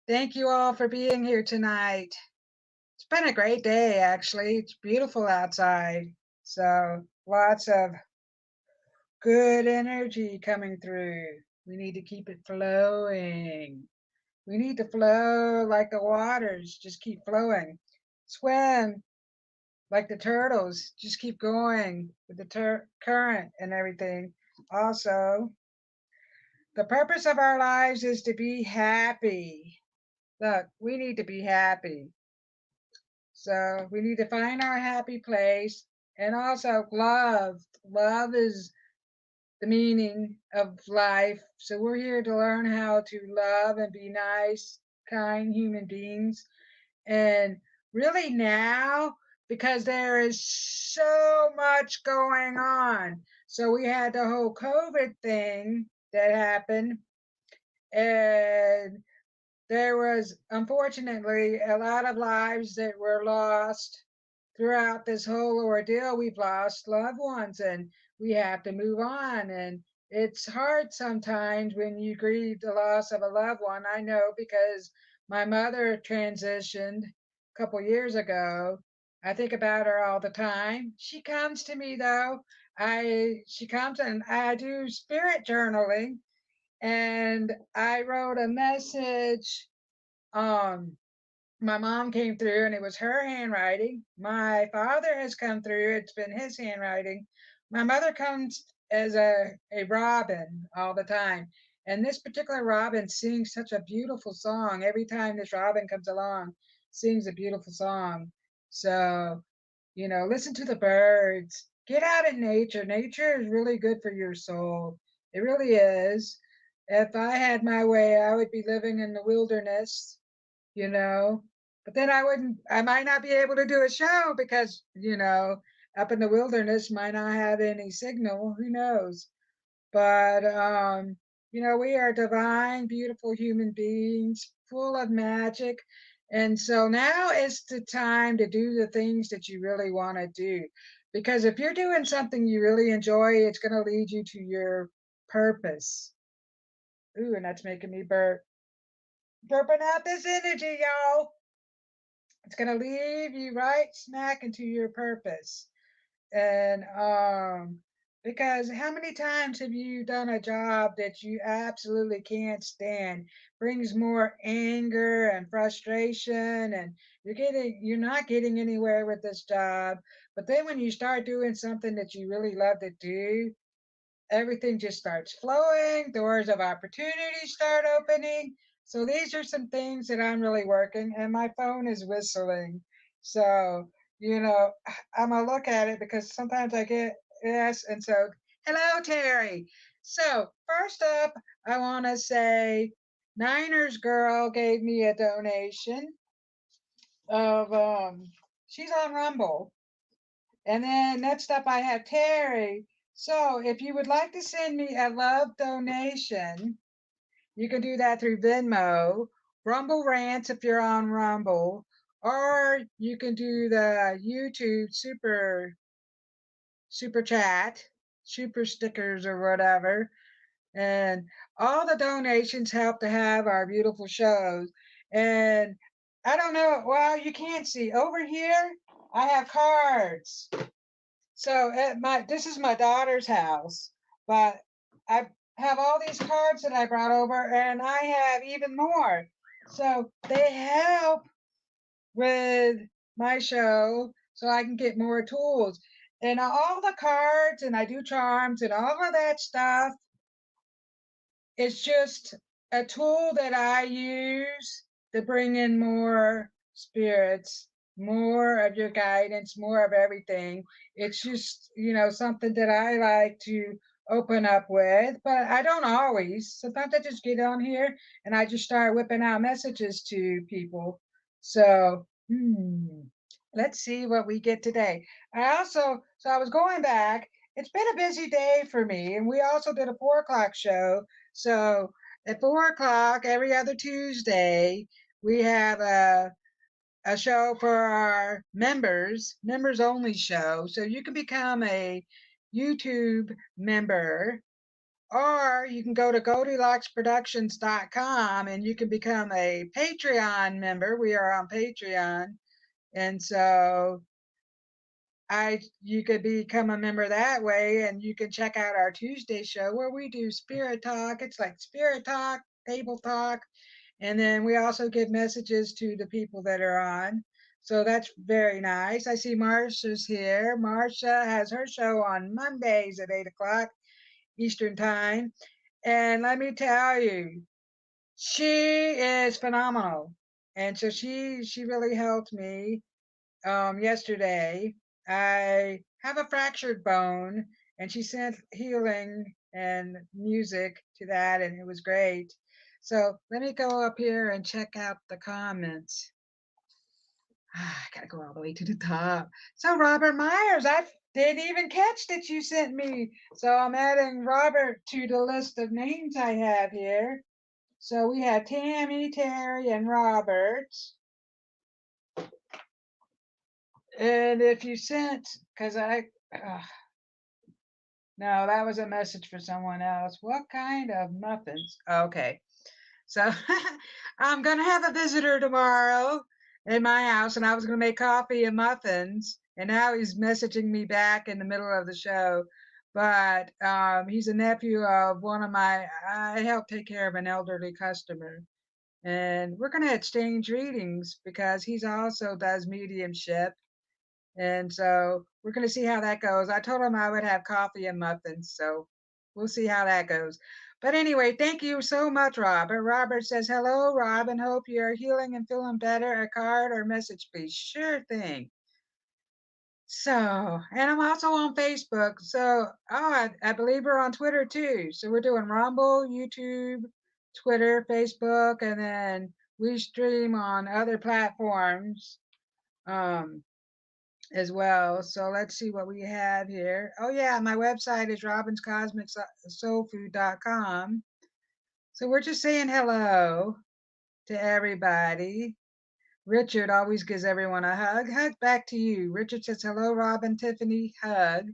Thank you all for being here tonight. It's been a great day, actually. It's beautiful outside. So, lots of good energy coming through. We need to keep it flowing. We need to flow like the waters, just keep flowing. Swim like the turtles, just keep going with the current and everything. Also, the purpose of our lives is to be happy. Look, we need to be happy. So we need to find our happy place and also love. Love is the meaning of life. So we're here to learn how to love and be nice, kind human beings. And really now, because there is so much going on. So we had the whole COVID thing that happened. And there was unfortunately a lot of lives that were lost throughout this whole ordeal. We've lost loved ones and we have to move on. And it's hard sometimes when you grieve the loss of a loved one. I know because my mother transitioned a couple years ago. I think about her all the time. She comes to me though. She comes and I do spirit journaling and I wrote a message. Um, my mom came through and it was her handwriting. My father has come through, it's been his handwriting. My mother comes as a robin all the time. And this particular robin sings such a beautiful song. Every time this robin comes along, sings a beautiful song. So, listen to the birds. Get out in nature. Nature is really good for your soul. It really is. If I had my way, I would be living in the wilderness, you know. But then I might not be able to do a show because, up in the wilderness might not have any signal. Who knows? But, we are divine, beautiful human beings, full of magic. And so now is the time to do the things that you really want to do. Because if you're doing something you really enjoy, it's going to lead you to your purpose. Ooh, and that's making me burping out this energy, y'all. It's going to leave you right smack into your purpose. And because how many times have you done a job that you absolutely can't stand? Brings more anger and frustration and you're not getting anywhere with this job. But then when you start doing something that you really love to do, everything just starts flowing, doors of opportunity start opening. So these are some things that I'm really working, and my phone is whistling. So, you know, I'm gonna look at it because sometimes I get yes, and so hello, Terry. So first up, I want to say Niners girl gave me a donation of she's on Rumble. And then next up, I have Terry. So if you would like to send me a love donation, you can do that through Venmo, Rumble Rants if you're on Rumble, or you can do the YouTube super chat, super stickers or whatever. And all the donations help to have our beautiful shows. And I don't know, well, you can't see over here. I have cards. So at my this is my daughter's house, but I have all these cards that I brought over, and I have even more. So they help with my show, so I can get more tools. And all the cards, and I do charms and all of that stuff. It's just a tool that I use to bring in more spirits, more of your guidance, more of everything. It's just, something that I like to open up with, but I don't always. Sometimes I just get on here and I just start whipping out messages to people. So, let's see what we get today. So I was going back. It's been a busy day for me, and we also did a 4 o'clock show. So at 4 o'clock every other Tuesday, we have a show for our members only show. So you can become a YouTube member Or you can go to GoldylocksProductions.com and you can become a Patreon member. We are on Patreon. And so you could become a member that way, and you can check out our Tuesday show where we do spirit talk. It's like spirit talk, table talk, and then we also give messages to the people that are on. So that's very nice. I see Marsha's here. Marsha has her show on Mondays at 8 o'clock Eastern Time. And let me tell you, she is phenomenal. And so she really helped me yesterday. I have a fractured bone, and she sent healing and music to that, and it was great. So let me go up here and check out the comments. I gotta go all the way to the top. So Robert Myers, I didn't even catch that you sent me. So I'm adding Robert to the list of names I have here. So we have Tammy, Terry, and Robert. And if you sent, because no, that was a message for someone else. What kind of muffins? Okay. So I'm going to have a visitor tomorrow in my house, and I was going to make coffee and muffins. And now he's messaging me back in the middle of the show. But he's a nephew of one of I help take care of an elderly customer. And we're going to exchange readings because he's also does mediumship. And so we're going to see how that goes. I told him I would have coffee and muffins. So we'll see how that goes. But anyway, thank you so much, Robert. Robert says, hello, Robin. Hope you're healing and feeling better. A card or message, please. Sure thing. So, and I'm also on Facebook. So, I believe we're on Twitter too. So we're doing Rumble, YouTube, Twitter, Facebook, and then we stream on other platforms. As well. So let's see what we have here. Oh yeah, my website is robinscosmicsoulfood.com. So we're just saying hello to everybody. Richard always gives everyone a hug. Hug back to you. Richard says hello, Robin, Tiffany, hug.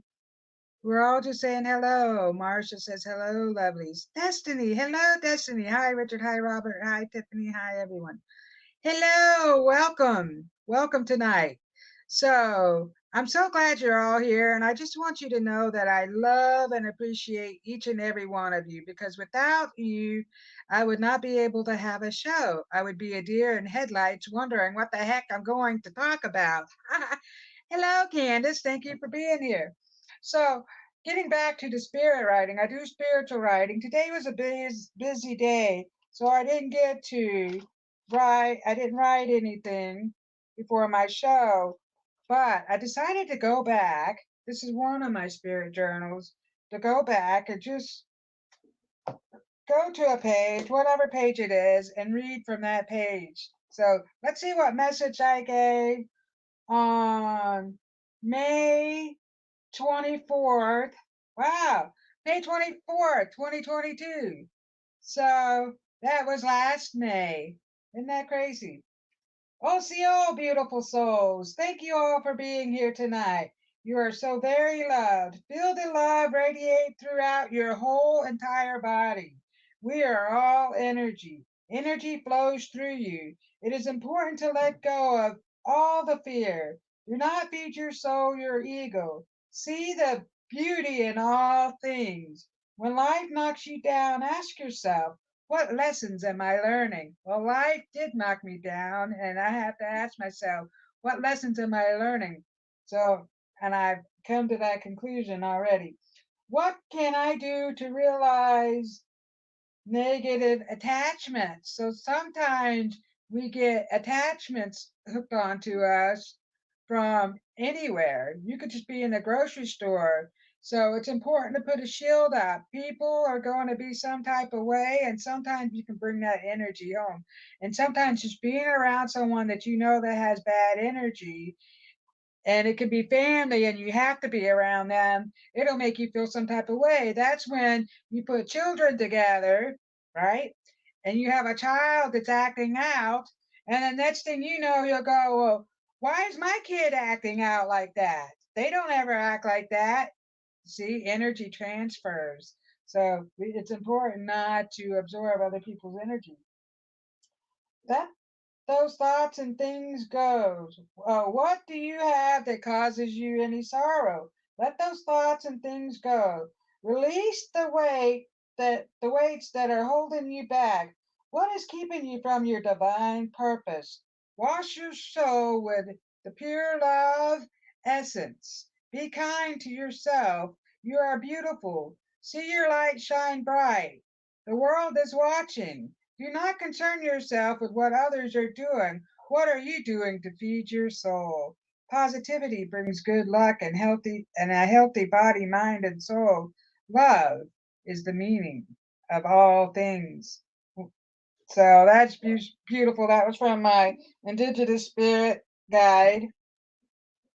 We're all just saying hello. Marsha says hello, lovelies. Destiny, hello, Destiny. Hi, Richard. Hi, Robert. Hi, Tiffany. Hi, everyone. Hello, welcome. Welcome tonight. So I'm so glad you're all here. And I just want you to know that I love and appreciate each and every one of you because without you, I would not be able to have a show. I would be a deer in headlights wondering what the heck I'm going to talk about. Hello, Candace. Thank you for being here. So, getting back to the spirit writing, I do spiritual writing. Today was a busy day, so I didn't get to I didn't write anything before my show, but I decided to go back. This is one of my spirit journals to go back and just go to a page, whatever page it is, and read from that page. So let's see what message I gave on May 24th. Wow, May 24th, 2022. So that was last May. Isn't that crazy? Oh, see all beautiful souls. Thank you all for being here tonight. You are so very loved. Feel the love radiate throughout your whole entire body. We are all energy. Energy flows through you. It is important to let go of all the fear. Do not feed your soul your ego. See the beauty in all things. When life knocks you down, ask yourself, what lessons am I learning? Well, life did knock me down, and I have to ask myself, what lessons am I learning? So, and I've come to that conclusion already. What can I do to realize negative attachments? So sometimes we get attachments hooked onto us from anywhere. You could just be in a grocery store. So it's important to put a shield up. People are going to be some type of way, and sometimes you can bring that energy home. And sometimes just being around someone that you know that has bad energy, and it could be family and you have to be around them, it'll make you feel some type of way. That's when you put children together, right? And you have a child that's acting out, and the next thing you know, you'll go, well, why is my kid acting out like that? They don't ever act like that. See, energy transfers. So it's important not to absorb other people's energy. Let those thoughts and things go. What do you have that causes you any sorrow? Let those thoughts and things go. Release the weights that are holding you back. What is keeping you from your divine purpose? Wash your soul with the pure love essence. Be kind to yourself. You are beautiful. See your light shine bright. The world is watching. Do not concern yourself with what others are doing. What are you doing to feed your soul? Positivity brings good luck and a healthy body, mind, and soul. Love is the meaning of all things. So that's beautiful. That was from my Indigenous Spirit Guide.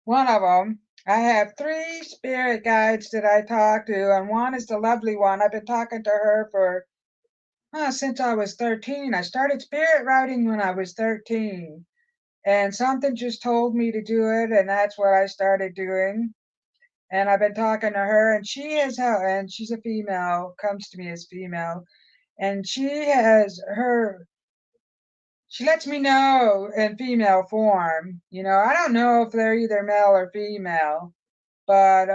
One of them. I have 3 spirit guides that I talk to, and one is the lovely one. I've been talking to her for since I was 13. I started spirit writing when I was 13. And something just told me to do it, and that's what I started doing. And I've been talking to her, and and she's a female, comes to me as female, and she lets me know in female form. I don't know if they're either male or female, but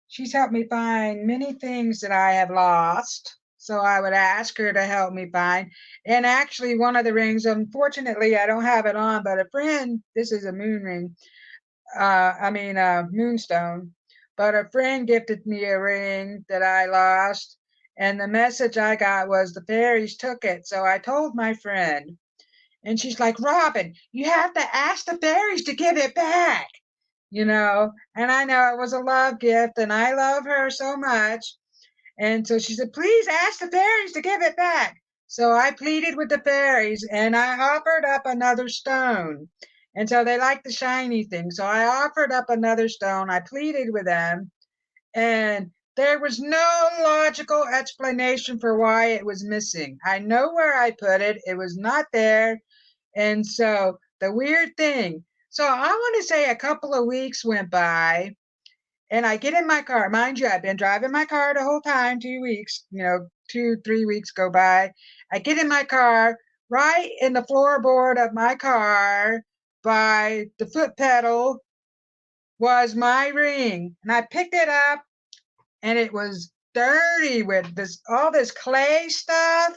she's helped me find many things that I have lost. So I would ask her to help me find. And actually, one of the rings, unfortunately, I don't have it on, but a friend, this is a moon ring, moonstone, but a friend gifted me a ring that I lost. And the message I got was the fairies took it. So I told my friend, and she's like, Robyn, you have to ask the fairies to give it back. And I know it was a love gift, and I love her so much. And so she said, please ask the fairies to give it back. So I pleaded with the fairies, and I offered up another stone. And so they like the shiny thing. So I offered up another stone. I pleaded with them, and there was no logical explanation for why it was missing. I know where I put it. It was not there. And so the weird thing, so I want to say a couple of weeks went by, and I get in my car. Mind you, I've been driving my car the whole time, 2 weeks, 2, 3 weeks go by. I get in my car, right in the floorboard of my car by the foot pedal was my ring. And I picked it up, and it was dirty with all this clay stuff.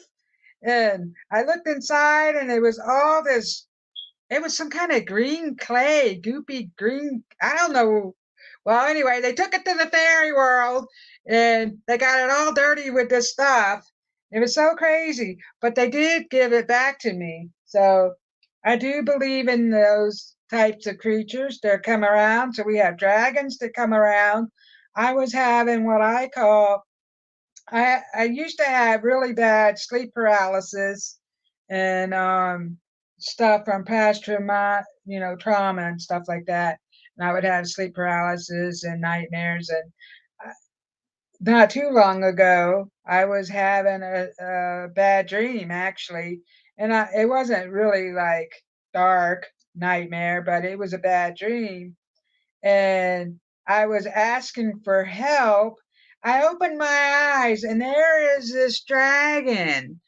And I looked inside, and it was some kind of green clay, goopy green. I don't know. Well, anyway, they took it to the fairy world, and they got it all dirty with this stuff. It was so crazy, but they did give it back to me. So I do believe in those types of creatures. They come around. So we have dragons that come around. I was having what I call, I used to have really bad sleep paralysis and stuff from past trauma and stuff like that. And I would have sleep paralysis and nightmares. And not too long ago, I was having a bad dream actually, and it wasn't really like dark nightmare, but it was a bad dream, and I was asking for help. I opened my eyes, and there is this dragon,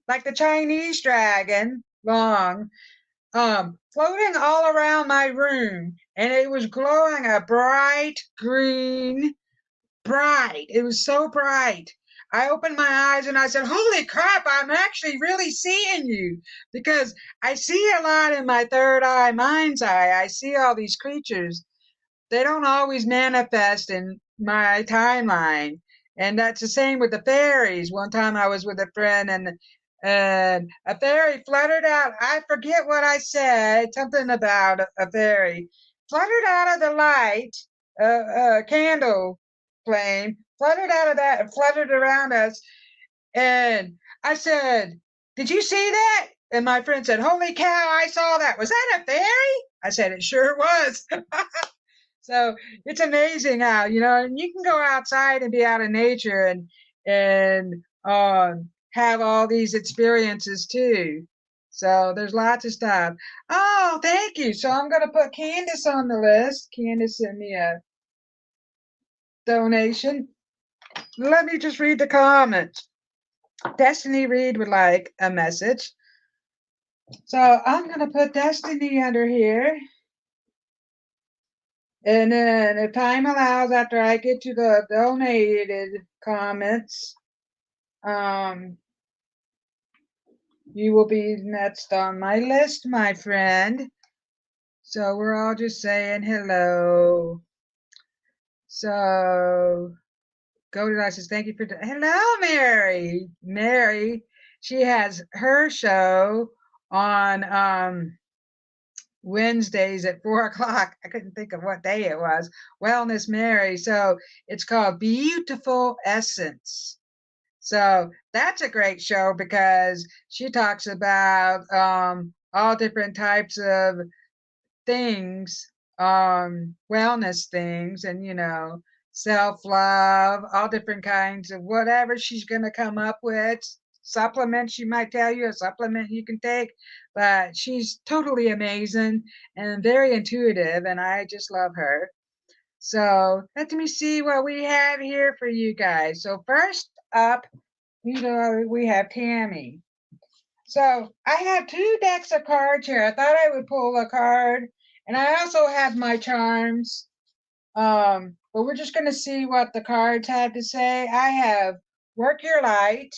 like the Chinese dragon, long, floating all around my room, and it was glowing a bright green, bright. It was so bright. I opened my eyes and I said, holy crap, I'm actually really seeing you, because I see a lot in my third eye, mind's eye. I see all these creatures. They don't always manifest in my timeline. And that's the same with the fairies. One time I was with a friend, and a fairy fluttered out. I forget what I said, something about a fairy. Fluttered out of the light, candle flame, fluttered out of that and fluttered around us. And I said, did you see that? And my friend said, holy cow, I saw that. Was that a fairy? I said, it sure was. So it's amazing how, and you can go outside and be out in nature and have all these experiences too. So there's lots of stuff. Oh, thank you. So I'm going to put Candace on the list. Candace sent me a donation. Let me just read the comments. Destiny Reed would like a message. So I'm going to put Destiny under here. And then if time allows, after I get to the donated comments, you will be next on my list, my friend. So we're all just saying hello. So Goldylocks says, thank you for, hello, Mary. Mary, she has her show on Wednesdays at 4 o'clock. I couldn't think of what day it was. Wellness Mary. So it's called Beautiful Essence. So that's a great show because she talks about all different types of things, wellness things, and self-love, all different kinds of whatever she's going to come up with. Supplements, she might tell you a supplement you can take, but she's totally amazing and very intuitive, and I just love her. So let me see what we have here for you guys. So first up, we have Tammy. So I have 2 decks of cards here. I thought I would pull a card, and I also have my charms. But we're just going to see what the cards have to say. I have Work Your Light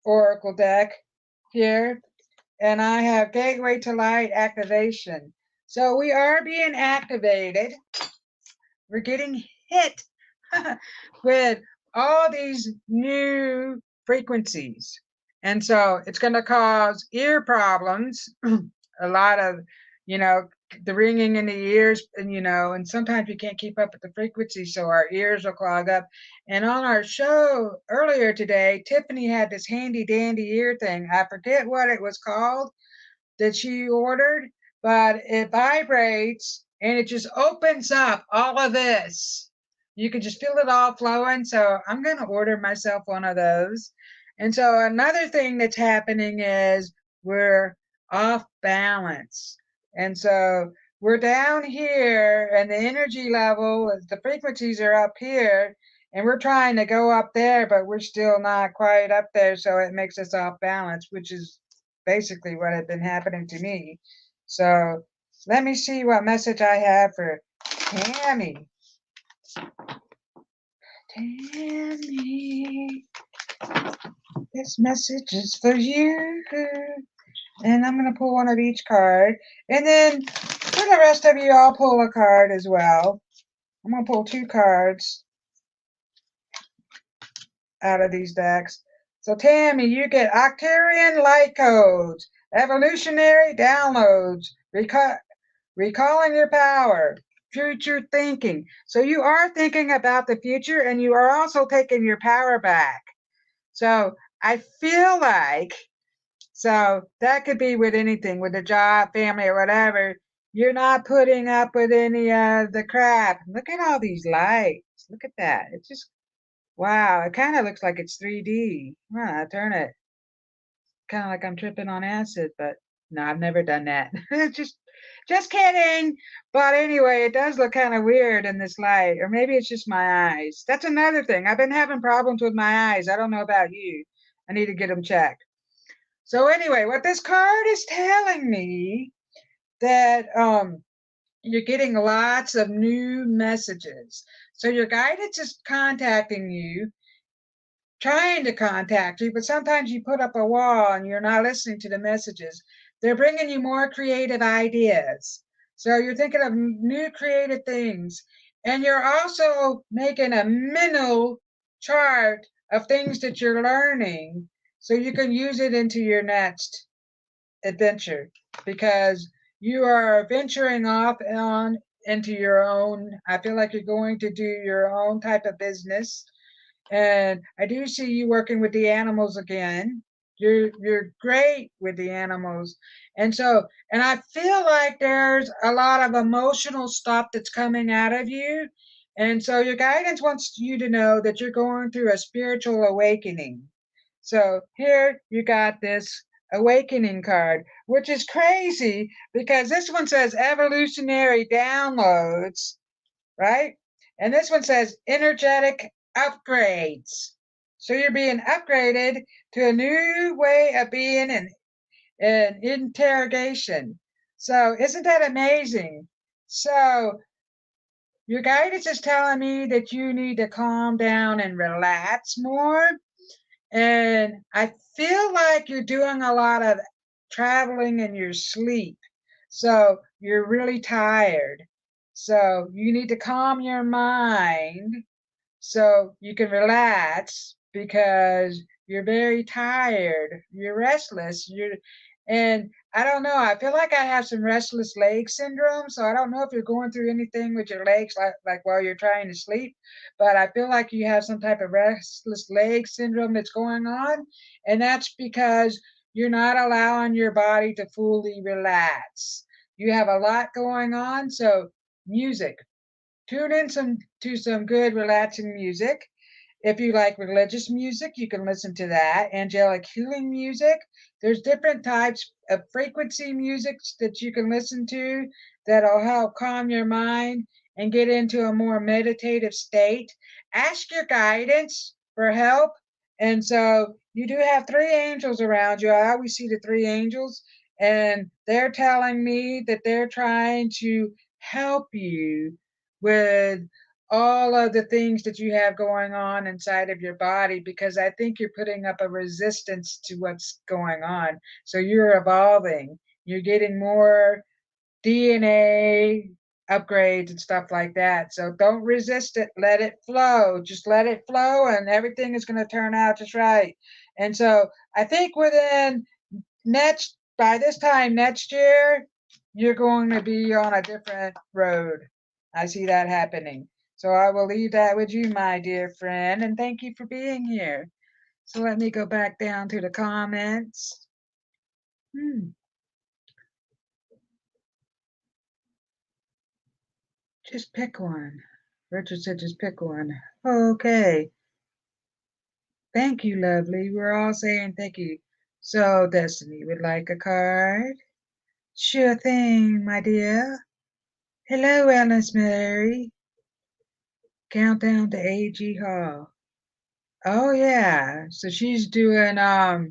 Oracle deck here, and I have Gateway to Light Activation. So we are being activated. We're getting hit with all these new frequencies. And so it's going to cause ear problems, a lot of, the ringing in the ears, and sometimes we can't keep up with the frequency, so our ears will clog up. And on our show earlier today, Tiffany had this handy dandy ear thing. I forget what it was called that she ordered, but it vibrates and it just opens up all of this. You can just feel it all flowing. So I'm going to order myself one of those. And so another thing that's happening is we're off balance. And so we're down here and the energy level, the frequencies are up here, and we're trying to go up there, but we're still not quite up there. So it makes us off balance, which is basically what had been happening to me. So let me see what message I have for Tammy. Tammy, this message is for you. And I'm going to pull one of each card. And then for the rest of you, I'll pull a card as well. I'm going to pull 2 cards out of these decks. So Tammy, you get Octarian light codes, evolutionary downloads, recalling your power, future thinking. So you are thinking about the future and you are also taking your power back. So I feel like, so that could be with anything, with a job, family, or whatever. You're not putting up with any of the crap. Look at all these lights. Look at that. It's just, wow. It kind of looks like it's 3D. I turn it. Kind of like I'm tripping on acid, but no, I've never done that. Just kidding. But anyway, it does look kind of weird in this light, or maybe it's just my eyes. That's another thing. I've been having problems with my eyes. I don't know about you. I need to get them checked. So anyway, what this card is telling me that you're getting lots of new messages. So your guidance is contacting you, trying to contact you, but sometimes you put up a wall and you're not listening to the messages. They're bringing you more creative ideas. So you're thinking of new creative things. And you're also making a mental chart of things that you're learning so you can use it into your next adventure, because you are venturing off into your own. I feel like you're going to do your own type of business. And I do see you working with the animals again. You're great with the animals. And so, and I feel like there's a lot of emotional stuff that's coming out of you. And so your guidance wants you to know that you're going through a spiritual awakening. So here you got this awakening card, which is crazy because this one says evolutionary downloads, right? And this one says energetic upgrades. So you're being upgraded to a new way of being in interrogation. So isn't that amazing? So your guidance is telling me that you need to calm down and relax more. And I feel like you're doing a lot of traveling in your sleep. So you're really tired. So you need to calm your mind so you can relax because you're very tired, you're restless, and I don't know, I feel like I have some restless leg syndrome, so I don't know if you're going through anything with your legs like while you're trying to sleep, but I feel like you have some type of restless leg syndrome that's going on, and that's because you're not allowing your body to fully relax. You have a lot going on, so music. Tune in to some good relaxing music. If you like religious music, you can listen to that. Angelic healing music. There's different types of frequency musics that you can listen to that'll help calm your mind and get into a more meditative state. Ask your guidance for help. And so you do have three angels around you. I always see the three angels, and they're telling me that they're trying to help you with all of the things that you have going on inside of your body because I think you're putting up a resistance to what's going on. So you're evolving, you're getting more DNA upgrades and stuff like that. So don't resist it, let it flow. Just let it flow, and everything is going to turn out just right. And so I think within by this time next year, you're going to be on a different road. I see that happening. So I will leave that with you, my dear friend, and thank you for being here. So let me go back down to the comments. Just pick one. Richard said just pick one. Okay. Thank you, lovely. We're all saying thank you. So Destiny would like a card. Sure thing, my dear. Hello, Alice Mary. Countdown to AG Hall. Oh yeah. So she's doing I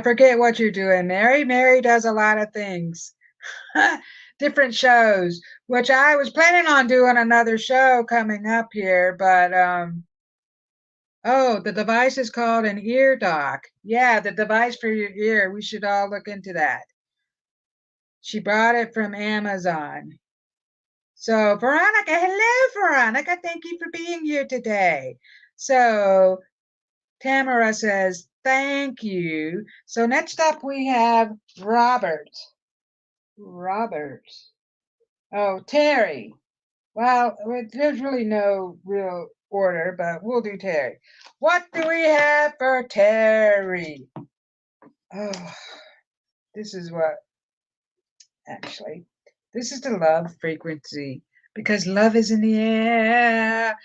forget what you're doing, Mary. Mary does a lot of things. Different shows, which I was planning on doing another show coming up here, but oh, the device is called an ear dock. Yeah, the device for your ear. We should all look into that. She brought it from Amazon. So, Veronica, hello, Veronica. Thank you for being here today. So, Tamara says, thank you. So, next up we have Robert. Robert. Oh, Terry. Well, there's really no real order, but we'll do Terry. What do we have for Terry? Oh, this is what, actually, this is the love frequency because love is in the air.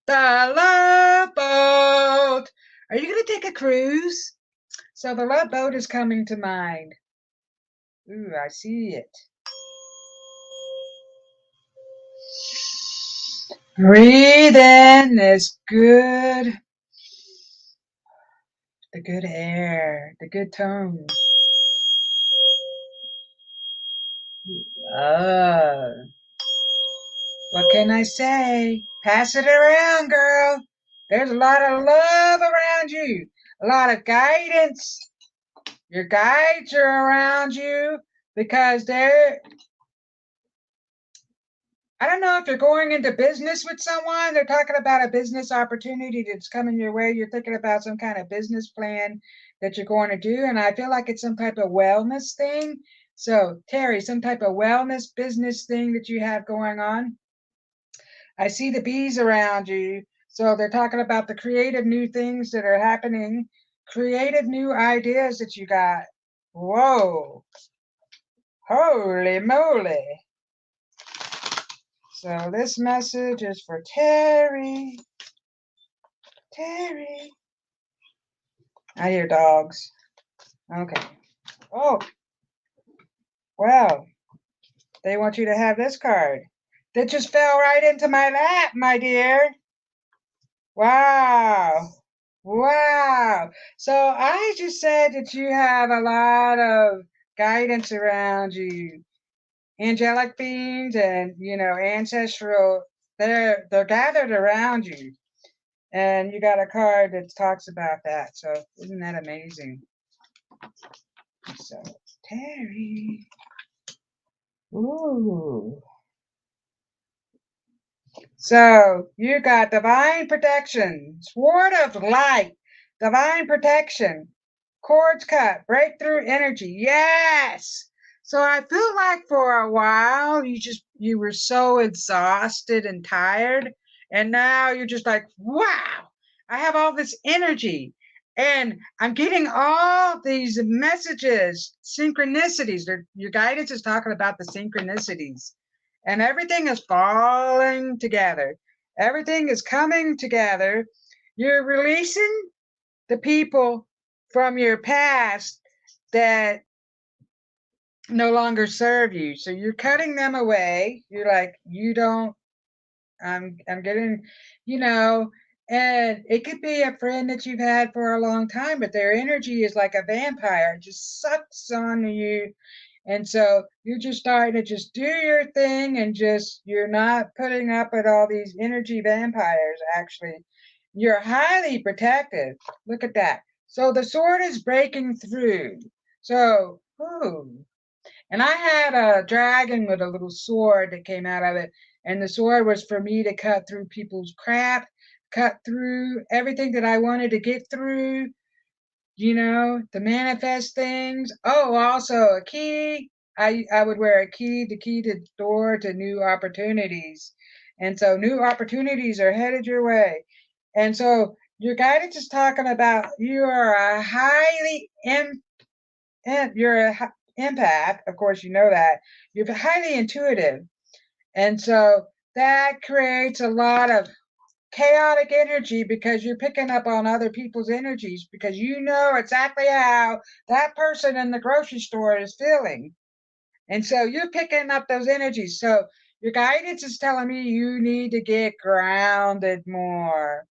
The love boat. Are you going to take a cruise? So the love boat is coming to mind. Ooh, I see it. Breathe in this good, the good air, the good tone. Oh, what can I say? Pass it around, girl. There's a lot of love around you, a lot of guidance. Your guides are around you because I don't know if you're going into business with someone. They're talking about a business opportunity that's coming your way. You're thinking about some kind of business plan that you're going to do. And I feel like it's some type of wellness thing. So, Terry, some type of wellness business thing that you have going on. I see the bees around you. So, they're talking about the creative new things that are happening, creative new ideas that you got. Whoa. Holy moly. So this message is for Terry. Terry. I hear dogs. Okay. Oh, well, they want you to have this card. That just fell right into my lap, my dear. Wow. Wow. So I just said that you have a lot of guidance around you. Angelic beings and, ancestral, they're gathered around you. And you got a card that talks about that. So isn't that amazing? So Terry. Ooh. So you got divine protection, sword of light, divine protection, cords cut, breakthrough energy. Yes. So I feel like for a while you were so exhausted and tired, and now you're just like, wow, I have all this energy. And I'm getting all these messages, synchronicities. Your guidance is talking about the synchronicities, and everything is falling together. Everything is coming together. You're releasing the people from your past that no longer serve you. So you're cutting them away. You're like, you don't, I'm getting, you know, and it could be a friend that you've had for a long time, but their energy is like a vampire. It just sucks on you. And so you're just starting to just do your thing and just, you're not putting up with all these energy vampires, actually. You're highly protected. Look at that. So the sword is breaking through. So, ooh. And I had a dragon with a little sword that came out of it. And the sword was for me to cut through people's crap, cut through everything that I wanted to get through, to manifest things. Oh, also a key. I would wear a key, the key to the door to new opportunities. And so new opportunities are headed your way. And so your guidance is talking about you are a you're a empath. Of course, you know that. You're highly intuitive. And so that creates a lot of chaotic energy because you're picking up on other people's energies because you know exactly how that person in the grocery store is feeling. And so you're picking up those energies. So your guidance is telling me you need to get grounded more.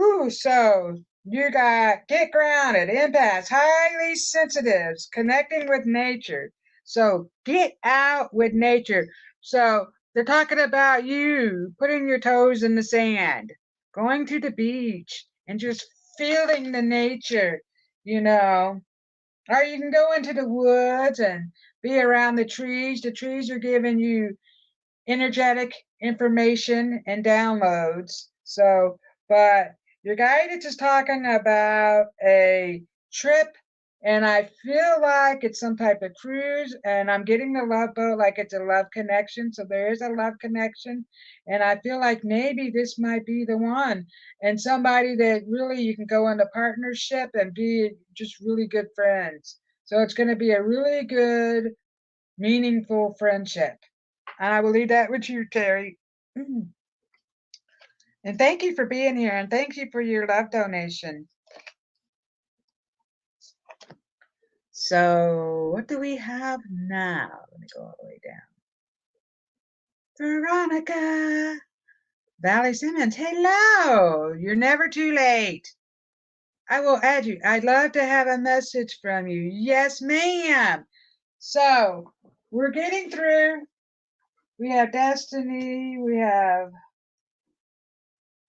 Ooh, so you got get grounded, empaths, highly sensitives, connecting with nature. So get out with nature. So they're talking about you putting your toes in the sand, going to the beach, and just feeling the nature, you know. Or you can go into the woods and be around the trees. The trees are giving you energetic information and downloads. So, but your guidance is talking about a trip, and I feel like it's some type of cruise, and I'm getting the love boat like it's a love connection. So there is a love connection, and I feel like maybe this might be the one, and somebody that really you can go into partnership and be just really good friends. So it's going to be a really good, meaningful friendship. And I will leave that with you, Terry. And thank you for being here, and thank you for your love donation. So, what do we have now? Let me go all the way down. Veronica, Valley Simmons, hello. You're never too late. I will add you. I'd love to have a message from you. Yes, ma'am. So, we're getting through. We have Destiny. We have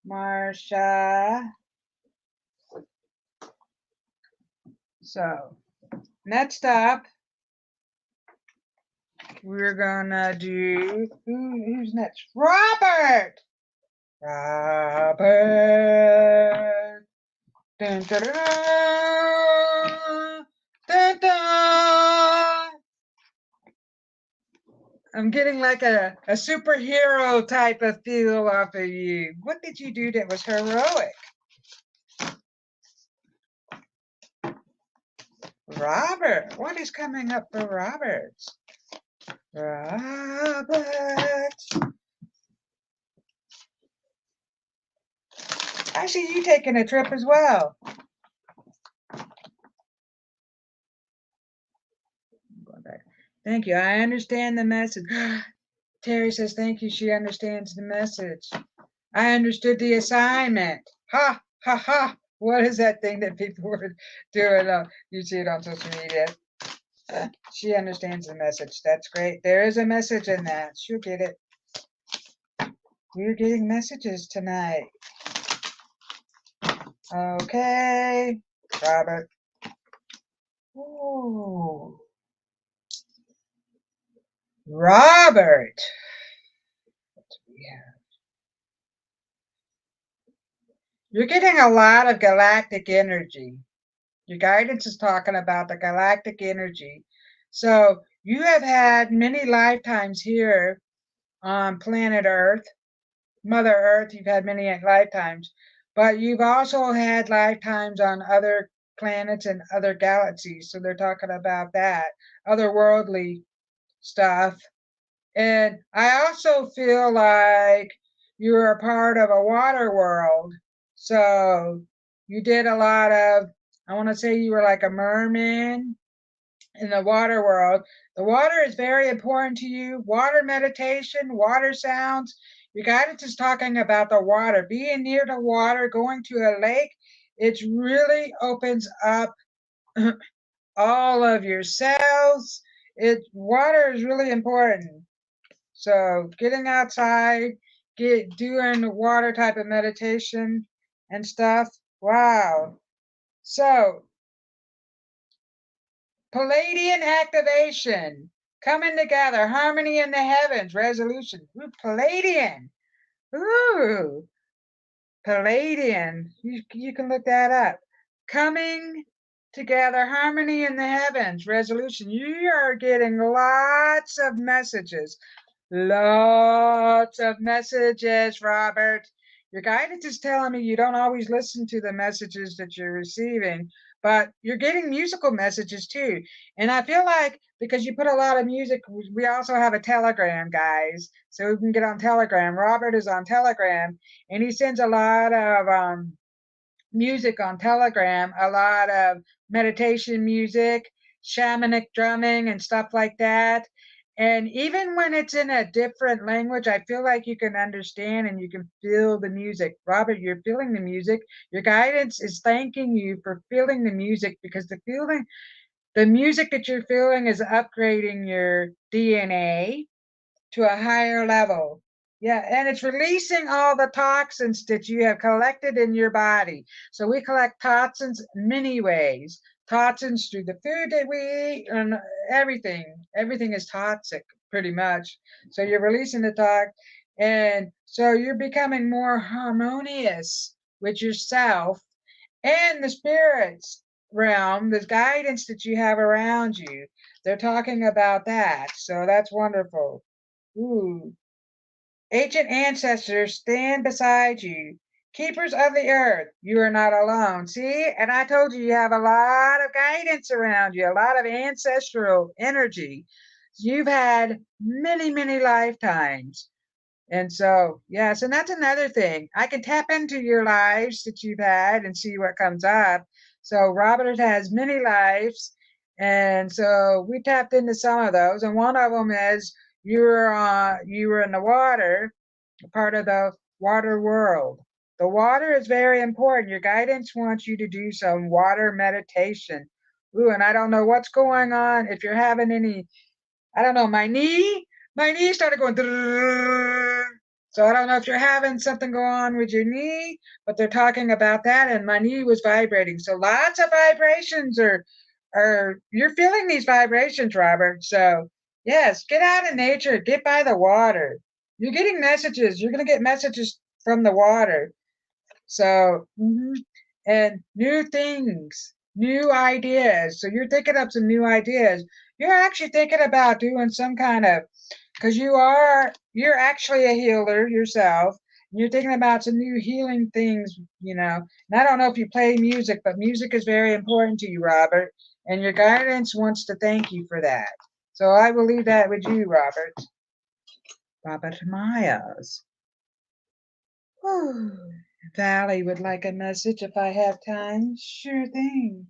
Marsha. So, next up, we're gonna do who's next? Robert! Robert! Dun, dun, dun, dun, dun. I'm getting like a superhero type of feel off of you. What did you do that was heroic? Robert, what is coming up for Robert? Robert. I see you taking a trip as well. Going back. Thank you. I understand the message. Terry says thank you. She understands the message. I understood the assignment. Ha, ha, ha. What is that thing that people were doing? You see it on social media. She understands the message. That's great. There is a message in that. She'll get it. We're getting messages tonight. Okay, Robert. Ooh. Robert. Yeah. You're getting a lot of galactic energy. Your guidance is talking about the galactic energy. So you have had many lifetimes here on planet Earth, Mother Earth. You've had many lifetimes, but you've also had lifetimes on other planets and other galaxies. So they're talking about that, otherworldly stuff. And I also feel like you're a part of a water world. So you did a lot of, I want to say you were like a merman in the water world. The water is very important to you. Water meditation, water sounds. Your guidance is talking about the water, being near the water, going to a lake. It really opens up all of your cells. Water is really important. So getting outside, doing the water type of meditation and stuff. Wow. So Palladian activation, coming together, harmony in the heavens, resolution. Ooh, Palladian. Ooh, Palladian. You can look that up. Coming together, harmony in the heavens, resolution. You are getting lots of messages. Lots of messages, Robert. Your guidance is telling me you don't always listen to the messages that you're receiving, but you're getting musical messages too. And I feel like because you put a lot of music, we also have a Telegram, guys. So we can get on Telegram. Robert is on Telegram and he sends a lot of music on Telegram, a lot of meditation music, shamanic drumming, and stuff like that. And even when it's in a different language, I feel like you can understand and you can feel the music. Robert, you're feeling the music. Your guidance is thanking you for feeling the music because the music that you're feeling is upgrading your DNA to a higher level. Yeah, and it's releasing all the toxins that you have collected in your body. So we collect toxins many ways. Toxins through the food that we eat and everything. Everything is toxic pretty much. So you're releasing the tox and so you're becoming more harmonious with yourself and the spirits realm, the guidance that you have around you. They're talking about that. So that's wonderful. Ooh. Ancient ancestors stand beside you. Keepers of the earth, you are not alone. See? And I told you you have a lot of guidance around you, a lot of ancestral energy. You've had many, many lifetimes. And so, yes, and that's another thing. I can tap into your lives that you've had and see what comes up. So Robert has many lives, and so we tapped into some of those. And one of them is you were in the water, part of the water world. The water is very important. Your guidance wants you to do some water meditation. Ooh, and I don't know what's going on. If you're having any I don't know, my knee started going. So I don't know if you're having something go on with your knee, but they're talking about that, and my knee was vibrating. So lots of vibrations are you're feeling these vibrations, Robert. So yes, get out in nature, get by the water. You're getting messages. You're gonna get messages from the water. So, and new things, new ideas. So you're thinking of some new ideas. You're actually thinking about doing some kind of, because you're actually a healer yourself. And you're thinking about some new healing things. And I don't know if you play music, but music is very important to you, Robert. And your guidance wants to thank you for that. So I will leave that with you, Robert. Robert Myers. Valley would like a message if I have time. Sure thing.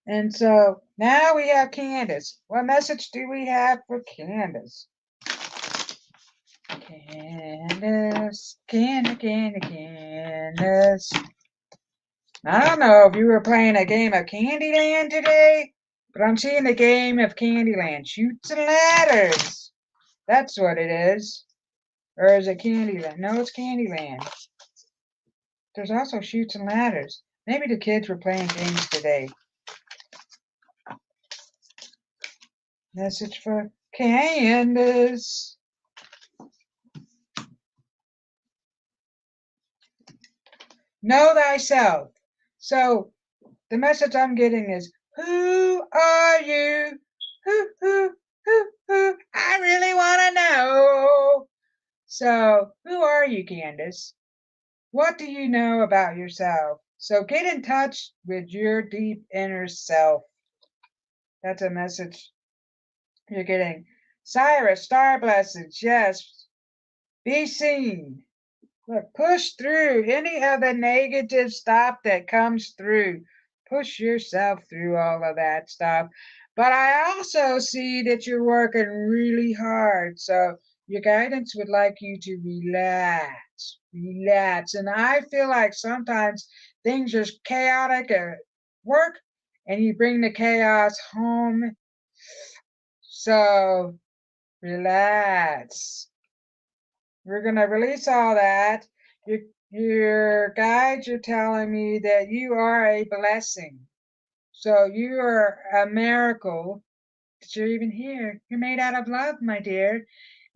And so now we have Candace. What message do we have for Candace? Candace, Candace. I don't know if you were playing a game of Candyland today, but I'm seeing a game of Candyland. Chutes and ladders. That's what it is. Or is it Candyland? No, it's Candyland. There's also chutes and ladders. Maybe the kids were playing games today. Message for Candace. Know thyself. So the message I'm getting is, who are you? Who? I really want to know. So who are you, Candace? What do you know about yourself? So get in touch with your deep inner self. That's a message you're getting. Cyrus, star blessings, yes. Be seen. Look, push through any of the negative stuff that comes through. Push yourself through all of that stuff. But I also see that you're working really hard. So your guidance would like you to relax. Relax. And I feel like sometimes things are chaotic at work and you bring the chaos home. So relax. We're going to release all that. Your guides are telling me that you are a blessing. So you are a miracle that you're even here. You're made out of love, my dear.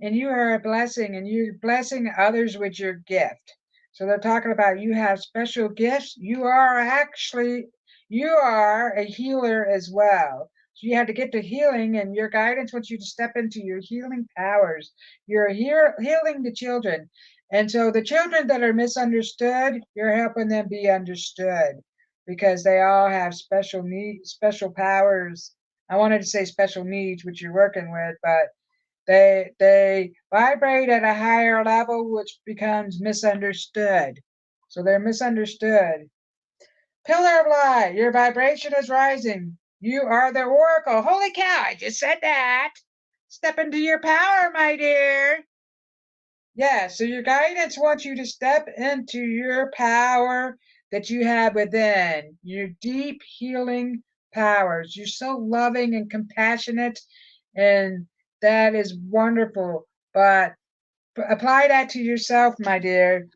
And you are a blessing, and you're blessing others with your gift. So they're talking about you have special gifts. You are a healer as well. So you have to get to healing, and your guidance wants you to step into your healing powers. You're here healing the children. And so the children that are misunderstood, you're helping them be understood because they all have special needs, special powers. I wanted to say special needs, which you're working with, but they vibrate at a higher level, which becomes misunderstood. So they're misunderstood. Pillar of light, your vibration is rising. You are the oracle. Holy cow, I just said that. Step into your power, my dear. Yeah, so your guidance wants you to step into your power that you have within, your deep healing powers. You're so loving and compassionate, and that is wonderful. But apply that to yourself, my dear.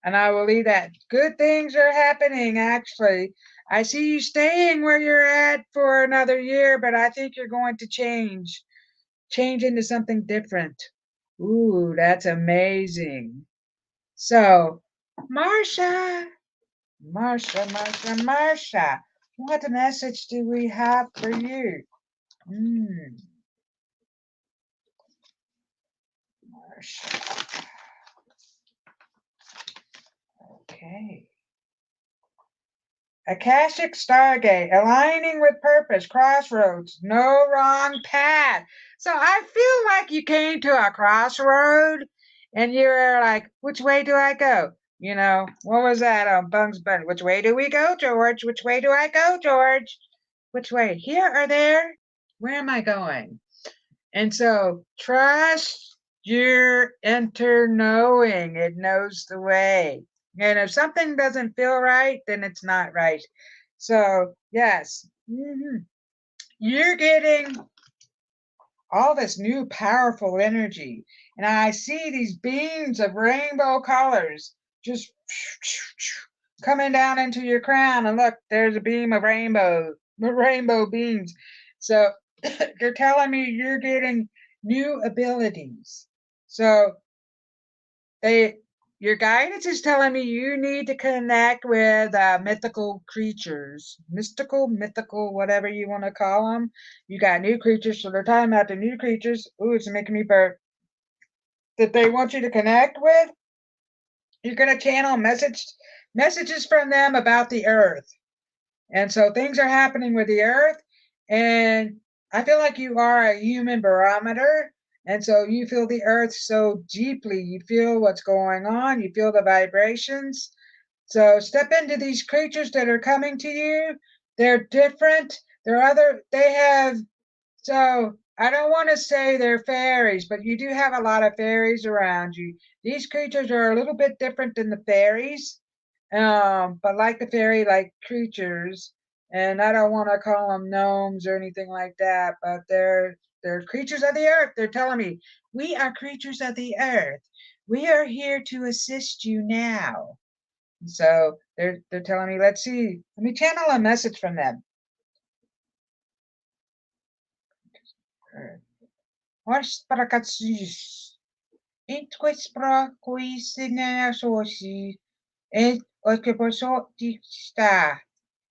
And I will leave that. Good things are happening, actually. I see you staying where you're at for another year, but I think you're going to change into something different. Ooh, that's amazing. So, Marsha, Marsha, what message do we have for you? Marsha. Okay. Akashic Stargate, aligning with purpose, crossroads, no wrong path. So I feel like you came to a crossroad and you were like, which way do I go? You know, what was that on Bugs Bunny? Which way do we go, George? Which way do I go, George? Which way? Here or there? Where am I going? And so trust your inner knowing. It knows the way. And if something doesn't feel right, then it's not right. So, yes, you're getting all this new powerful energy. And I see these beams of rainbow colors just coming down into your crown. And look, there's a beam of rainbow beams. So they're telling me you're getting new abilities. So your guidance is telling me you need to connect with mythical creatures, mythical, whatever you want to call them. You got new creatures, so they're talking about the new creatures. Ooh, it's making me burp. That they want you to connect with. You're going to channel messages from them about the earth. And so things are happening with the earth. And I feel like you are a human barometer. And so you feel the earth so deeply. You feel what's going on. You feel the vibrations. So step into these creatures that are coming to you. They're different. They have, so I don't want to say they're fairies, but you do have a lot of fairies around you. These creatures are a little bit different than the fairies, but like the fairy-like creatures. And I don't want to call them gnomes or anything like that, but they're creatures of the earth. They're telling me we are creatures of the earth. We are here to assist you now. So they're telling me, let's see, let me channel a message from them. What's Inquespra cuisine soci et occupação de estar.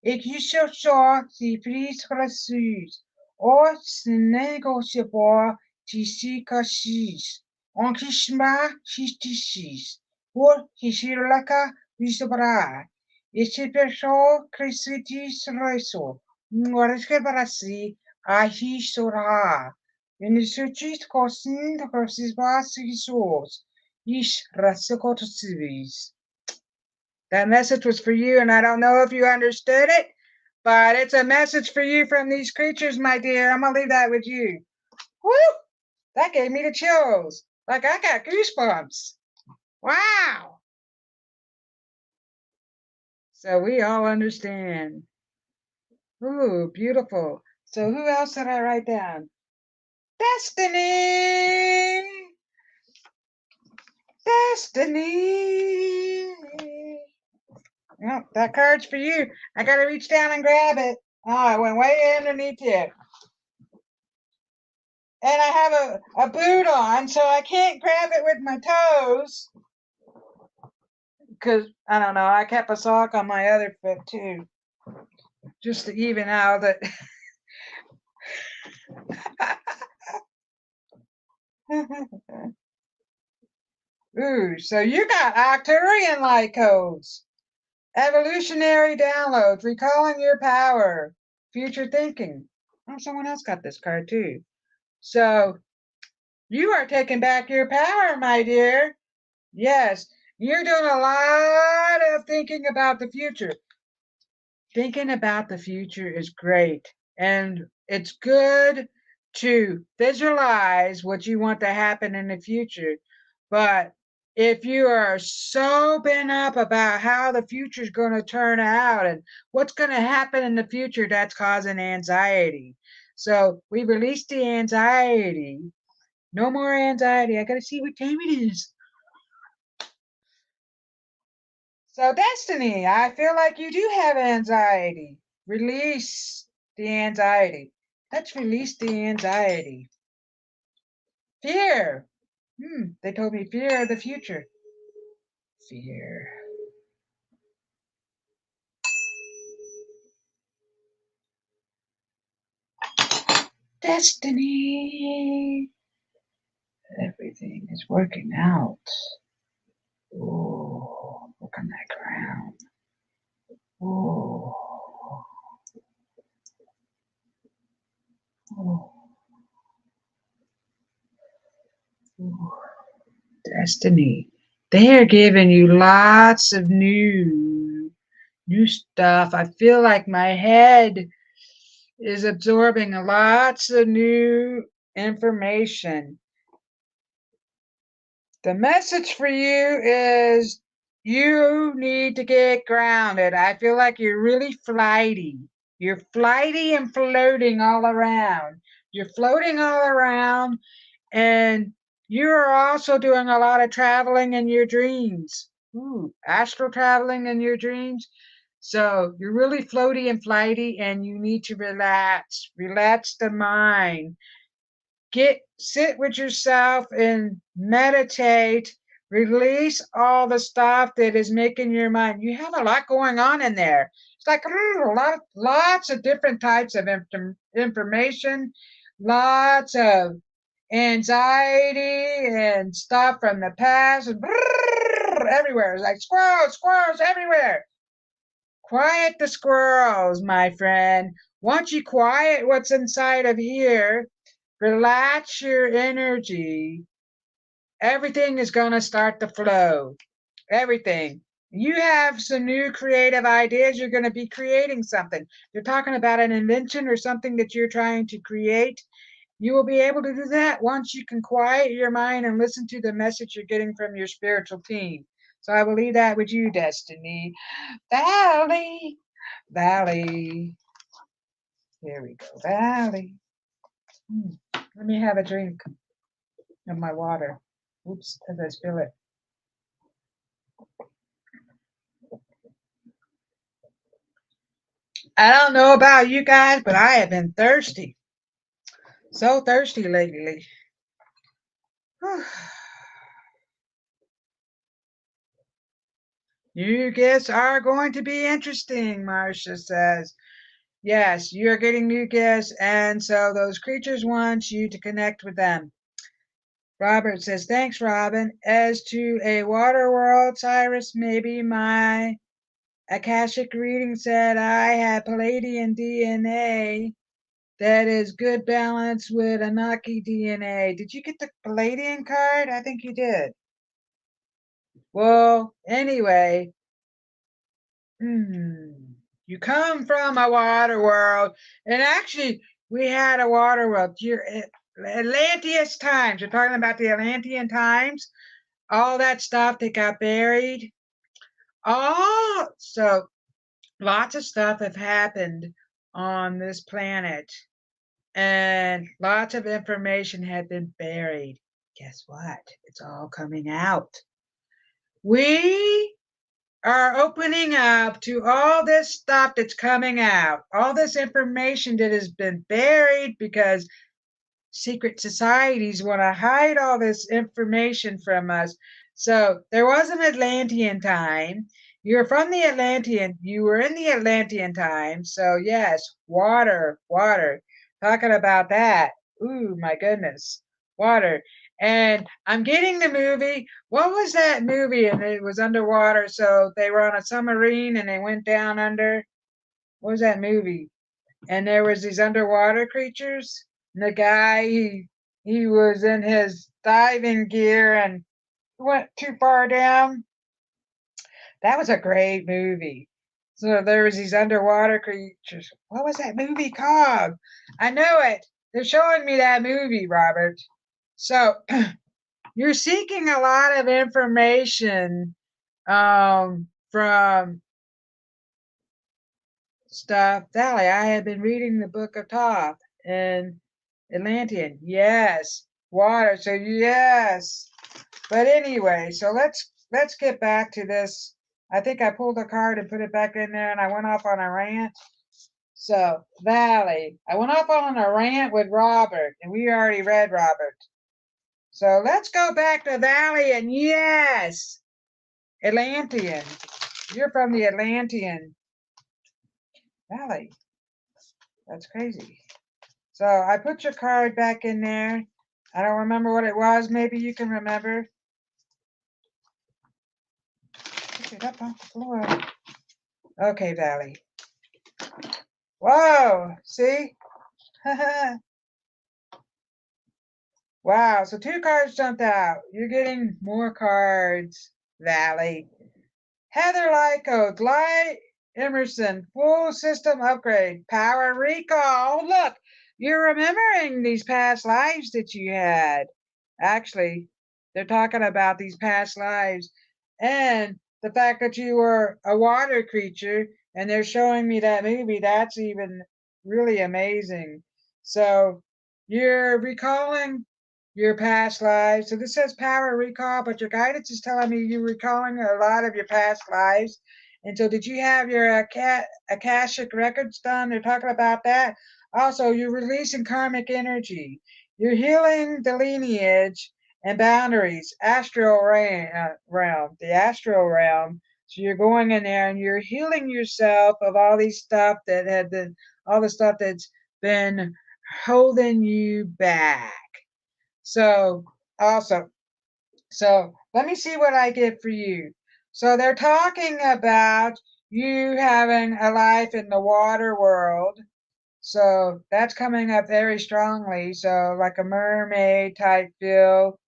E que só se friscrasus, ou se negocia por tisicachis, on kishma chistichis, por kishiraka visabra, e se perso crescitis reso, morisque barasi, ahisora. In the searches costing the crosses source, ish rasikotosis. That message was for you, and I don't know if you understood it, but it's a message for you from these creatures, my dear. I'm gonna leave that with you. Woo! That gave me the chills. Like I got goosebumps. Wow. So we all understand. Ooh, beautiful. So who else did I write down? Destiny! Destiny! Well, that card's for you. I gotta reach down and grab it. Oh, it went way underneath you. And I have a boot on, so I can't grab it with my toes. Because, I don't know, I kept a sock on my other foot too. Just to even out that. Ooh, so you got Arcturian light codes. Evolutionary downloads, recalling your power. Future thinking. Oh, someone else got this card too. So you are taking back your power, my dear. Yes, you're doing a lot of thinking about the future. Thinking about the future is great, and it's good to visualize what you want to happen in the future. But if you are so bent up about how the future is going to turn out and what's going to happen in the future, that's causing anxiety. So we release the anxiety. No more anxiety. I got to see what time it is. So, Destiny, I feel like you do have anxiety. Release the anxiety. Let's release the anxiety. Fear. They told me fear of the future. Fear. Destiny. Everything is working out. Oh, look on that ground. Oh. Oh. Oh. Destiny. They are giving you lots of new stuff. I feel like my head is absorbing lots of new information. The message for you is you need to get grounded. I feel like you're really flighty. You're flighty and floating all around. You're floating all around, and you're also doing a lot of traveling in your dreams. Ooh, astral traveling in your dreams. So you're really floaty and flighty, and you need to relax. Relax the mind. Sit with yourself and meditate. Release all the stuff that is making your mind. You have a lot going on in there. It's like lots of different types of information, lots of anxiety and stuff from the past. Everywhere. It's like squirrels everywhere. Quiet the squirrels, my friend. Once you quiet what's inside of here, relax your energy, everything is going to start to flow. Everything. You have some new creative ideas. You're going to be creating something. You're talking about an invention or something that you're trying to create. You will be able to do that once you can quiet your mind and listen to the message you're getting from your spiritual team. So I will leave that with you, Destiny. Valley, Valley. Here we go, Valley. Let me have a drink of my water. Oops, as I spill it. I don't know about you guys, but I have been thirsty. So thirsty lately. New gifts are going to be interesting, Marcia says. Yes, you're getting new gifts, and so those creatures want you to connect with them. Robert says, thanks, Robyn. As to a water world, Cyrus, maybe my Akashic reading said I had Palladian DNA that is good balance with Anunnaki DNA. Did you get the Palladian card? I think you did. Well, anyway, you come from a water world, and actually, we had a water world. Atlantean times. You're talking about the Atlantean times, all that stuff that got buried. Oh, so lots of stuff have happened on this planet, and lots of information had been buried. Guess what? It's all coming out. We are opening up to all this stuff that's coming out, all this information that has been buried because secret societies want to hide all this information from us. So there was an Atlantean time. You're from the Atlantean. You were in the Atlantean time. So yes, water, water. Talking about that. Ooh, my goodness. Water. And I'm getting the movie. What was that movie? And it was underwater. So they were on a submarine and they went down under. What was that movie? And there was these underwater creatures. And the guy he was in his diving gear and went too far down. That was a great movie. So there was these underwater creatures. What was that movie called? I know it. They're showing me that movie, Robert. So you're seeking a lot of information from stuff. Sally, I have been reading the Book of Thoth and Atlantean. Yes. Water. So yes. But anyway, so let's get back to this. I think I pulled a card and put it back in there and I went off on a rant. So Valley. I went off on a rant with Robert, and we already read Robert. So let's go back to Valley, and yes, Atlantean. You're from the Atlantean Valley. That's crazy. So I put your card back in there. I don't remember what it was. Maybe you can remember. Pick it up off the floor. Okay, Valley. Whoa, see? Wow, so 2 cards jumped out. You're getting more cards, Valley. Heather Lyko, Light Emerson, full system upgrade, power recall. Oh, look, you're remembering these past lives that you had. Actually, they're talking about these past lives and the fact that you were a water creature, and they're showing me that movie. That's even really amazing. So you're recalling your past lives. So this says power recall, but your guidance is telling me you're recalling a lot of your past lives. And so did you have your Akashic records done? They're talking about that. Also, you're releasing karmic energy. You're healing the lineage and boundaries, astral realm, the astral realm. So you're going in there and you're healing yourself of all these stuff that had been, all the stuff that's been holding you back. So awesome. So let me see what I get for you. So they're talking about you having a life in the water world. So that's coming up very strongly. So like a mermaid type feel.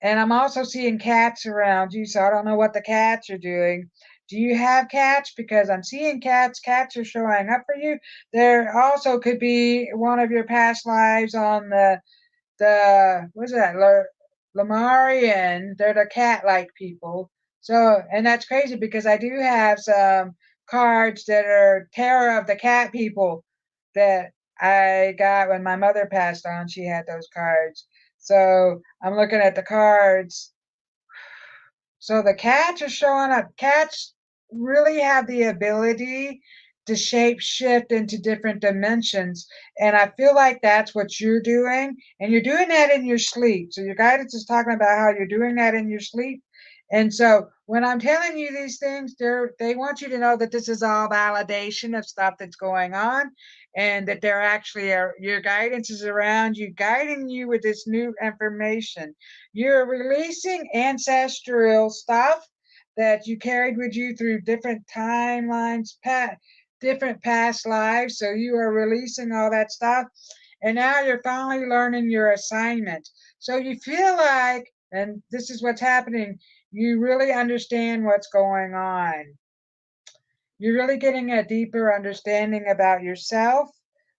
And I'm also seeing cats around you. So I don't know what the cats are doing. Do you have cats? Because I'm seeing cats. Cats are showing up for you. There also could be one of your past lives on the what's that? Lemurian. They're the cat-like people. So, and that's crazy because I do have some cards that are Terror of the Cat people that I got when my mother passed on. She had those cards. So I'm looking at the cards. So the cats are showing up. Cats really have the ability to shape shift into different dimensions. And I feel like that's what you're doing. And you're doing that in your sleep. So your guidance is talking about how you're doing that in your sleep. And so when I'm telling you these things, they want you to know that this is all validation of stuff that's going on and that they're actually your guidance is around you, guiding you with this new information. You're releasing ancestral stuff that you carried with you through different timelines, different past lives. So you are releasing all that stuff. And now you're finally learning your assignment. So you feel like, and this is what's happening, you really understand what's going on. You're really getting a deeper understanding about yourself.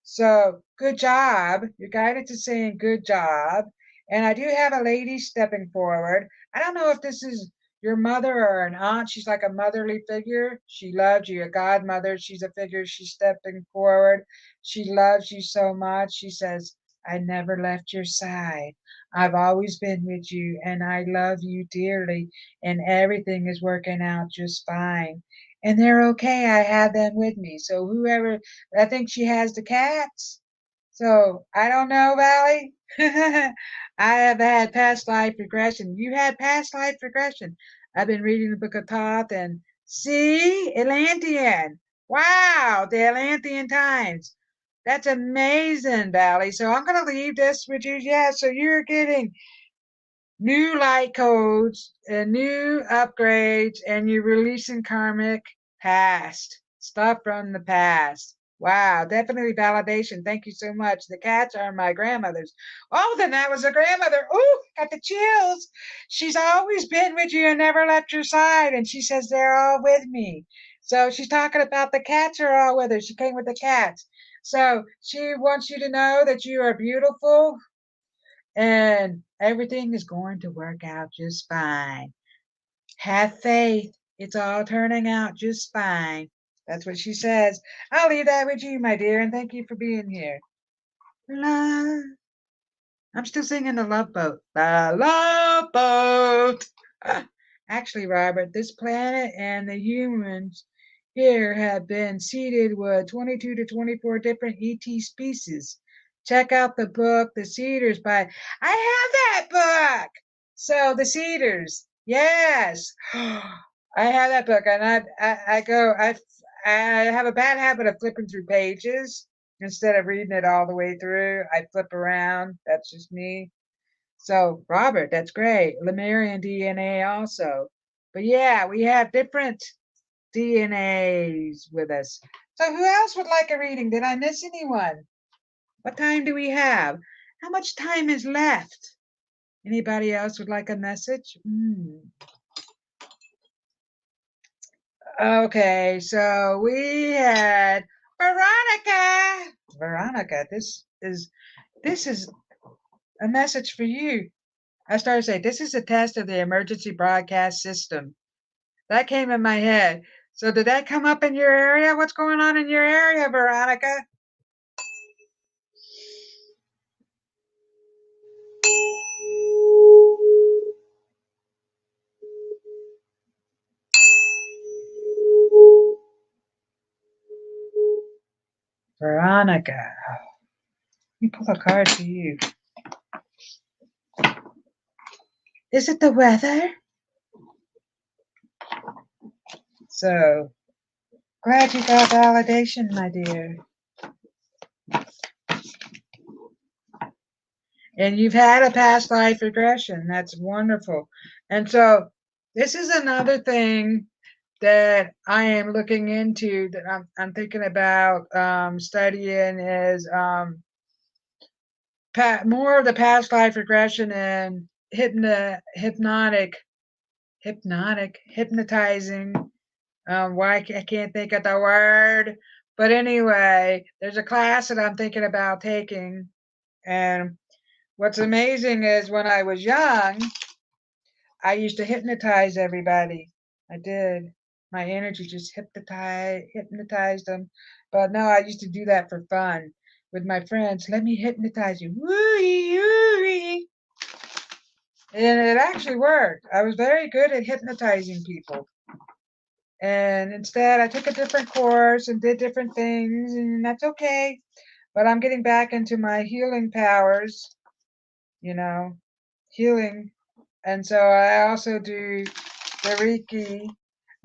So, good job. Your guidance is saying good job. And I do have a lady stepping forward. I don't know if this is your mother or an aunt. She's like a motherly figure. She loves you, a godmother. She's a figure. She's stepping forward. She loves you so much. She says, I never left your side. I've always been with you, and I love you dearly, and everything is working out just fine, and they're okay. I have them with me. So whoever, I think she has the cats. So I don't know, Valley. I have had past life regression. You had past life regression. I've been reading the Book of Thoth and see Atlantean. Wow, the Atlantean times. That's amazing, Valley. So I'm going to leave this with you. Yeah, so you're getting new light codes and new upgrades, and you're releasing karmic past stuff from the past. Wow, definitely validation. Thank you so much. The cats are my grandmother's. Oh, then that was a grandmother. Oh, got the chills. She's always been with you and never left your side. And she says they're all with me. So she's talking about the cats are all with her. She came with the cats. So she wants you to know that you are beautiful, and everything is going to work out just fine. Have faith. It's all turning out just fine. That's what she says. I'll leave that with you, my dear, and thank you for being here. Love. I'm still singing the Love Boat. The Love Boat. Actually, Robert, this planet and the humans here have been seeded with 22 to 24 different ET species. Check out the book, The Seeders by, I have that book. So, The Seeders, yes. I have that book, and I have a bad habit of flipping through pages instead of reading it all the way through. I flip around. That's just me. So, Robert, that's great. Lemurian DNA also. But yeah, we have different DNAs with us. So, who else would like a reading? Did I miss anyone? What time do we have? How much time is left? Anybody else would like a message? Okay, so we had Veronica. Veronica, this is a message for you. I started to say, this is a test of the emergency broadcast system. That came in my head. So did that come up in your area? What's going on in your area, Veronica? Veronica. Let me pull a card for you. Is it the weather? So glad you got validation, my dear. And you've had a past life regression. That's wonderful. And so this is another thing that I am looking into, that I'm thinking about studying, is more of the past life regression and hypnotizing Why I can't think of the word. But anyway, there's a class that I'm thinking about taking. And what's amazing is when I was young, I used to hypnotize everybody. I did. My energy just hypnotized them. But no, I used to do that for fun with my friends. Let me hypnotize you. Woo-wee, woo-wee. And it actually worked. I was very good at hypnotizing people. And instead, I took a different course and did different things, and that's okay. But I'm getting back into my healing powers, you know, healing. And so I also do the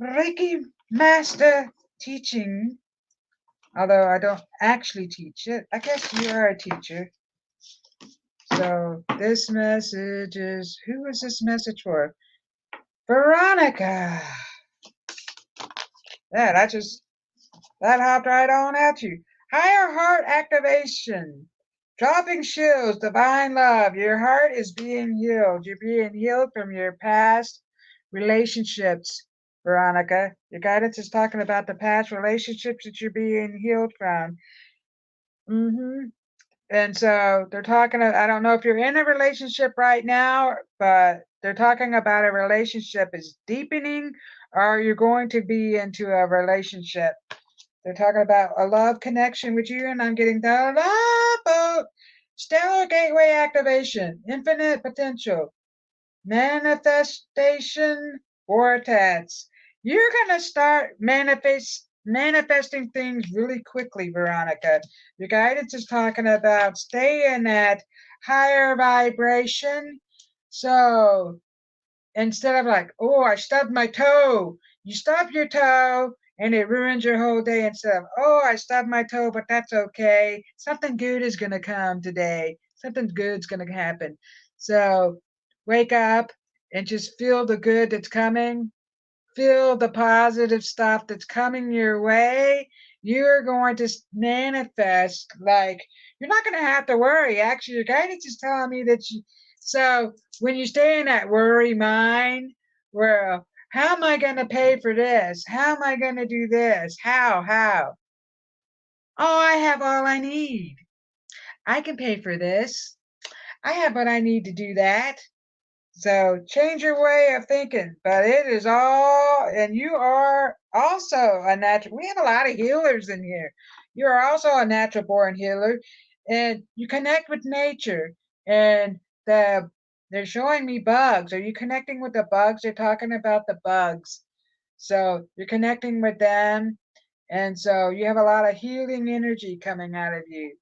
Reiki Master Teaching, although I don't actually teach it. I guess you are a teacher. So this message is, who is this message for? Veronica. Yeah, that hopped right on at you. Higher heart activation. Dropping chills, divine love. Your heart is being healed. You're being healed from your past relationships, Veronica. Your guidance is talking about the past relationships that you're being healed from. hmm And so they're talking, I don't know if you're in a relationship right now, but they're talking about a relationship is deepening or you're going to be into a relationship. They're talking about a love connection with you, and I'm getting the love boat. Stellar gateway activation, infinite potential, manifestation vortex. You're going to start manifesting things really quickly, Veronica. Your guidance is talking about stay in that higher vibration. So instead of like, oh, I stubbed my toe, you stub your toe and it ruins your whole day. Instead of, oh, I stubbed my toe, but that's okay. Something good is going to come today. Something good's going to happen. So wake up and just feel the good that's coming. Feel the positive stuff that's coming your way. You're going to manifest like you're not going to have to worry. Actually, your guidance is telling me that you. So when you stay in that worry mind, where how am I going to pay for this? How am I going to do this? How? Oh, I have all I need. I can pay for this. I have what I need to do that. So change your way of thinking, but it is all, and you are also a natural. We have a lot of healers in here. You are also a natural born healer, and you connect with nature. And they're showing me bugs. Are you connecting with the bugs? They're talking about the bugs. So you're connecting with them, and so you have a lot of healing energy coming out of you.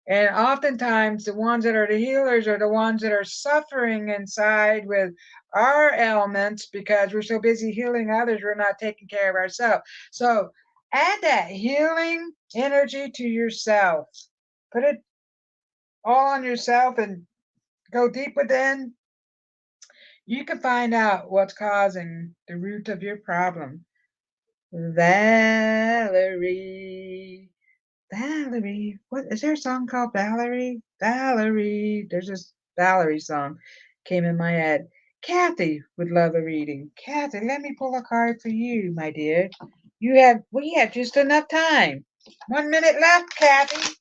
And oftentimes, the ones that are the healers are the ones that are suffering inside with our ailments because we're so busy healing others, we're not taking care of ourselves. So add that healing energy to yourself. Put it all on yourself and go deep within. You can find out what's causing the root of your problem. Valerie. Valerie, what is there a song called Valerie? Valerie, there's this Valerie song came in my head. Kathy would love a reading. Kathy, let me pull a card for you, my dear. We have just enough time. 1 minute left, Kathy.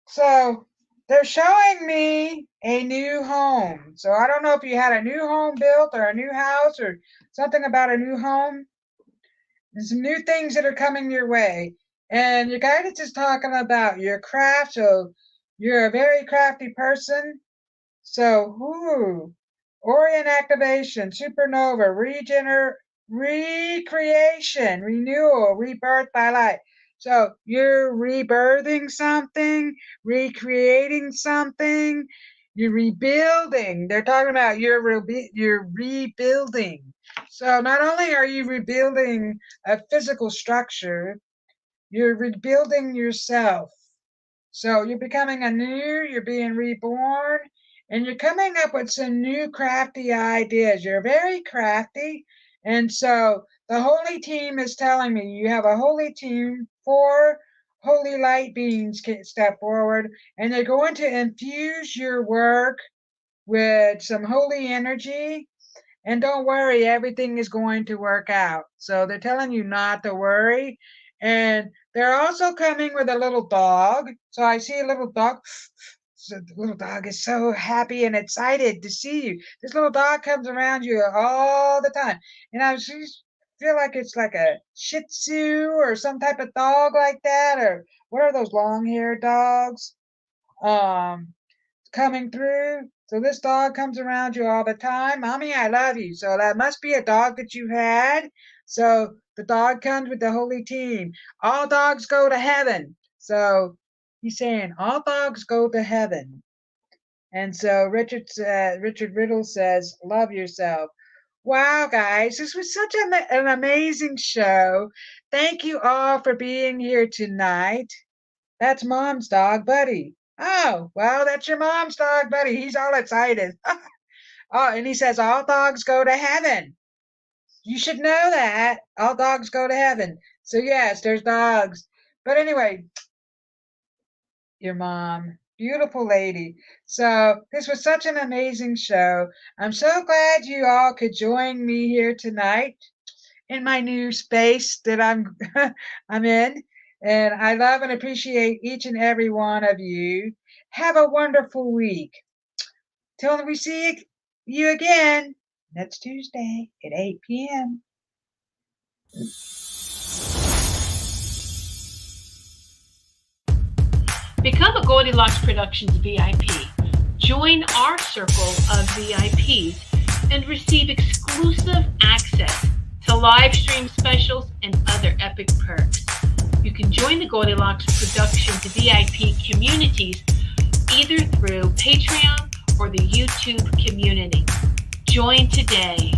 So they're showing me a new home. So I don't know if you had a new home built or a new house or something about a new home. There's some new things that are coming your way. And your guidance is talking about your craft. So you're a very crafty person. So, Orient activation, supernova, recreation, renewal, rebirth by light. So you're rebirthing something, recreating something, you're rebuilding. They're talking about you're rebuilding. So not only are you rebuilding a physical structure, you're rebuilding yourself. So you're becoming anew, you're being reborn, and you're coming up with some new crafty ideas. You're very crafty. And so the holy team is telling me you have a holy team, 4 holy light beings can step forward, and they're going to infuse your work with some holy energy. And don't worry, everything is going to work out. So they're telling you not to worry. And they're also coming with a little dog. So I see a little dog. So the little dog is so happy and excited to see you. This little dog comes around you all the time. And I just feel like it's like a Shih Tzu or some type of dog like that. Or what are those long-haired dogs? Um, Coming through. So this dog comes around you all the time. Mommy, I love you. So that must be a dog that you had. So the dog comes with the holy team. All dogs go to heaven. So he's saying all dogs go to heaven. And so Richard Riddle says, love yourself. Wow, guys, this was such an amazing show. Thank you all for being here tonight. That's Mom's dog, Buddy. Oh, well, that's your mom's dog, Buddy. He's all excited. Oh, and he says, all dogs go to heaven. You should know that. All dogs go to heaven. So, yes, there's dogs. But anyway, your mom, beautiful lady. So, this was such an amazing show. I'm so glad you all could join me here tonight in my new space that I'm I'm in. And I love and appreciate each and every one of you. Have a wonderful week. Till we see you again next Tuesday at 8 p.m. Become a Goldylocks Productions VIP. Join our circle of VIPs and receive exclusive access to live stream specials and other epic perks. You can join the Goldylocks Productions VIP communities either through Patreon or the YouTube community. Join today.